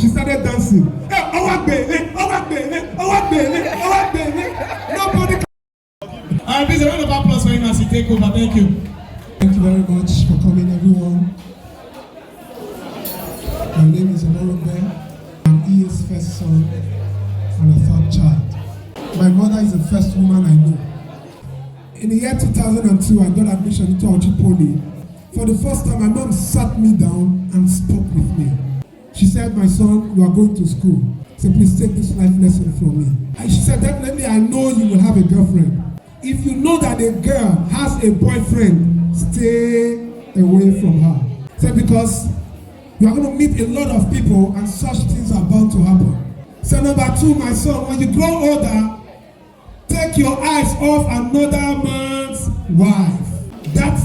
She started dancing. Nobody. Please, a round of applause for him as he take over. Thank you. Thank you very much for coming, everyone. My name is Olorunbe. I'm Iye's first son and a third child. My mother is the first woman I know. In the year 2002, I got admission into Auchi Poly. For the first time, my mom sat me down and spoke with me. She said, "My son, you are going to school. So please take this life lesson from me." And she said, "Definitely, I know you will have a girlfriend. If you know that a girl has a boyfriend, stay away from her." Said, "Because you are going to meet a lot of people and such things are bound to happen." So number two, my son, when you grow older, take your eyes off another man's wife. That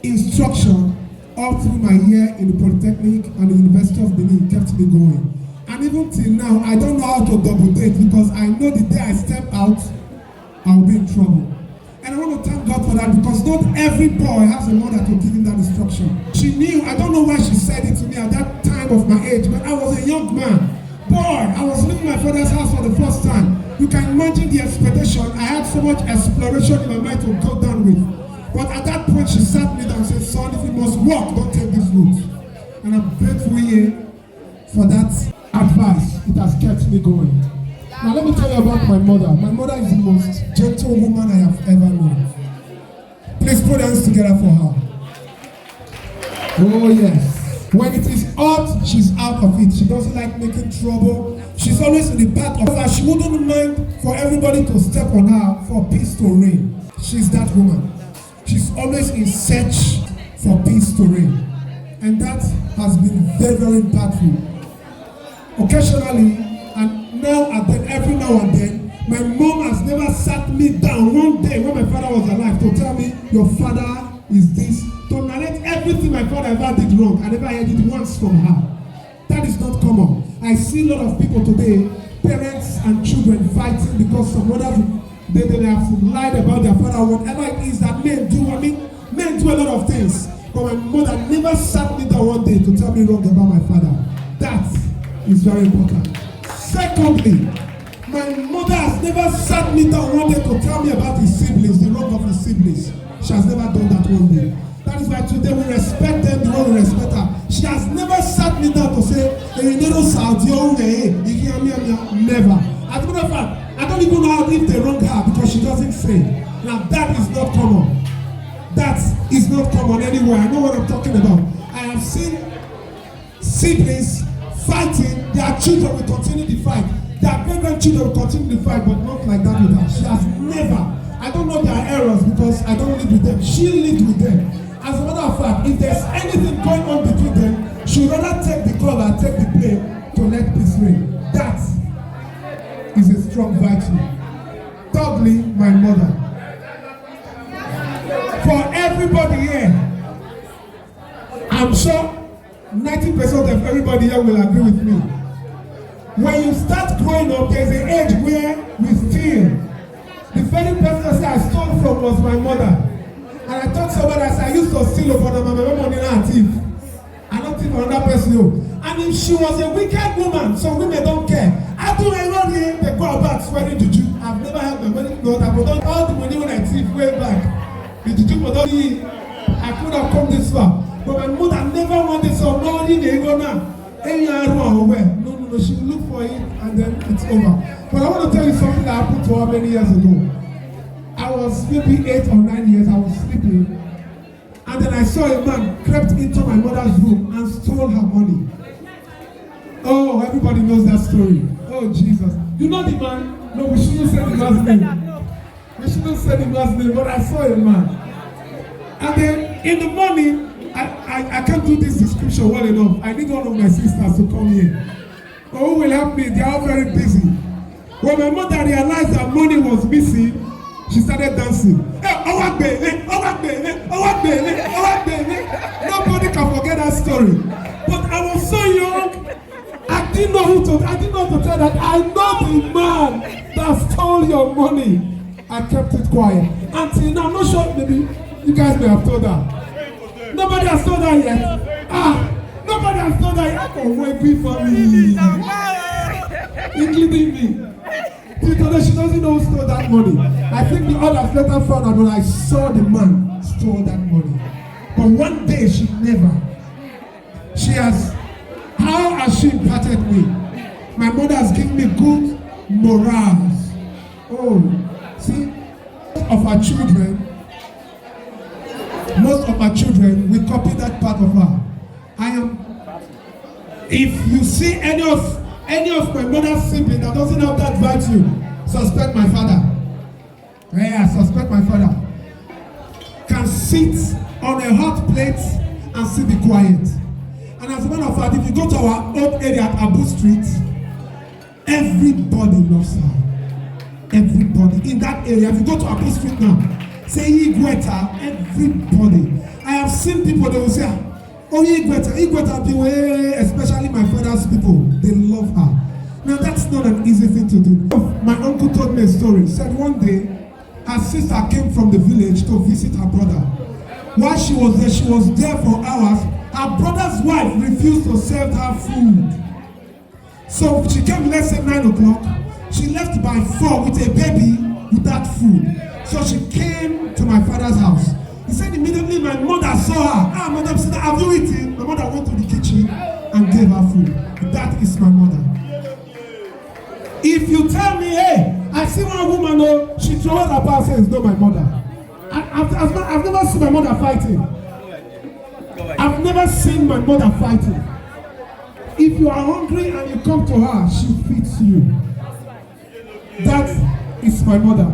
instruction all through my year in the Polytechnic and the University of Benin kept me going. And even till now, I don't know how to double date because I know the day I step out, I'll be in trouble. And I want to thank God for that because not every boy has a mother to give him that instruction. She knew, I don't know why she said it to me at that time of my age, but I was a young man. Boy, I was leaving my father's house for the first time. You can imagine the expectation. I had so much exploration in my mind to go down with. But at that point, she sat me down and said, "Son, if you must walk, don't take this route." And I'm grateful here for that advice. It has kept me going. Now let me tell you about my mother. My mother is the most gentle woman I have ever known. Please put hands together for her. Oh yes. When it is hot, she's out of it. She doesn't like making trouble. She's always in the back of her. She wouldn't mind for everybody to step on her for peace to reign. She's that woman. She's always in search for peace to reign. And that has been very, very impactful. Occasionally, and now and then, every now and then, my mom has never sat me down one day when my father was alive to tell me, "Your father is this," to narrate everything my father ever did wrong. I never heard it once from her. That is not common. I see a lot of people today, parents and children fighting because some others they have lied about their father, whatever it is that men do. I mean, men do a lot of things. But my mother never sat me down one day to tell me wrong about my father. That is very important. Secondly, my mother has never sat me down one day to tell me about his siblings, the wrong of his siblings. She has never done that one day. That is why today we respect them the way we respect her. She has never sat me down to say, never. As a matter of fact, I don't even know if they wrong her because she doesn't say. Now that is not common. That is not common anywhere. I know what I'm talking about. I have seen siblings fighting. Their children will continue the fight. Their great-grandchildren will continue the fight, but not like that with her. She has never. I don't know their errors because I don't live with them. She lived with them. As a matter of fact, if there's anything going on between them, she would rather take the call and take the blame to let peace reign. That is a strong virtue. Thirdly, my mother. For everybody here, I'm sure 90% of everybody here will agree with me. When you start growing up, there's an age where we steal. The very person I stole from was my mother. And I told somebody I used to steal from my money and thief. I don't think another person. And if she was a wicked woman, some women don't care. I do my money, they go about swearing to you. I've never had my money go out. I've done all the money when I thief way back. The juju for I could have come this far. But my mother never wanted some money they go now. No, she will look for it and then it's over. But I want to tell you something that happened to her many years ago. I was maybe 8 or 9 years, I was sleeping. And then I saw a man crept into my mother's room and stole her money. Oh, everybody knows that story. Oh, Jesus. You know the man? No, we shouldn't say the man's name. We shouldn't say the man's name, but I saw a man. And then in the morning, I can't do this description well enough. I need one of my sisters to come here. But who will help me? They are all very busy. When my mother realized that money was missing, she started dancing. Nobody can forget that story. But I was so young, I didn't know who to tell that. I know the man that stole your money. I kept it quiet. Until now, I'm not sure, maybe you guys may have told her. Nobody has told her yet. Nobody has done that. I can wait for me. Including me. Till today, she doesn't know who stole that money. I think the others later found out when I saw the man stole that money. But one day, she never. How has she impacted me? My mother has given me good morals. Oh, see, most of our children, we copy that part of her. If you see any of my mother's sibling that doesn't have that virtue, suspect my father. Yeah, suspect my father. Can sit on a hot plate and still be quiet. And as a matter of fact, if you go to our old area at Abu Street, everybody loves her. Everybody in that area. If you go to Abu Street now, say Igweta, everybody. I have seen people, they will say, oh, Igweta, especially my father's people, they love her. Now that's not an easy thing to do. My uncle told me a story. He said one day, her sister came from the village to visit her brother. While she was there for hours. Her brother's wife refused to serve her food. So she came, let's say 9 o'clock. She left by 4 with a baby without food. So she came to my father's house. He said immediately my mother saw her. Mother said, have you eaten? My mother went to the kitchen and gave her food. That is my mother. If you tell me, hey, I see one woman, she throws her purse and says, no, my mother. I've never seen my mother fighting. I've never seen my mother fighting. If you are hungry and you come to her, she feeds you. That is my mother.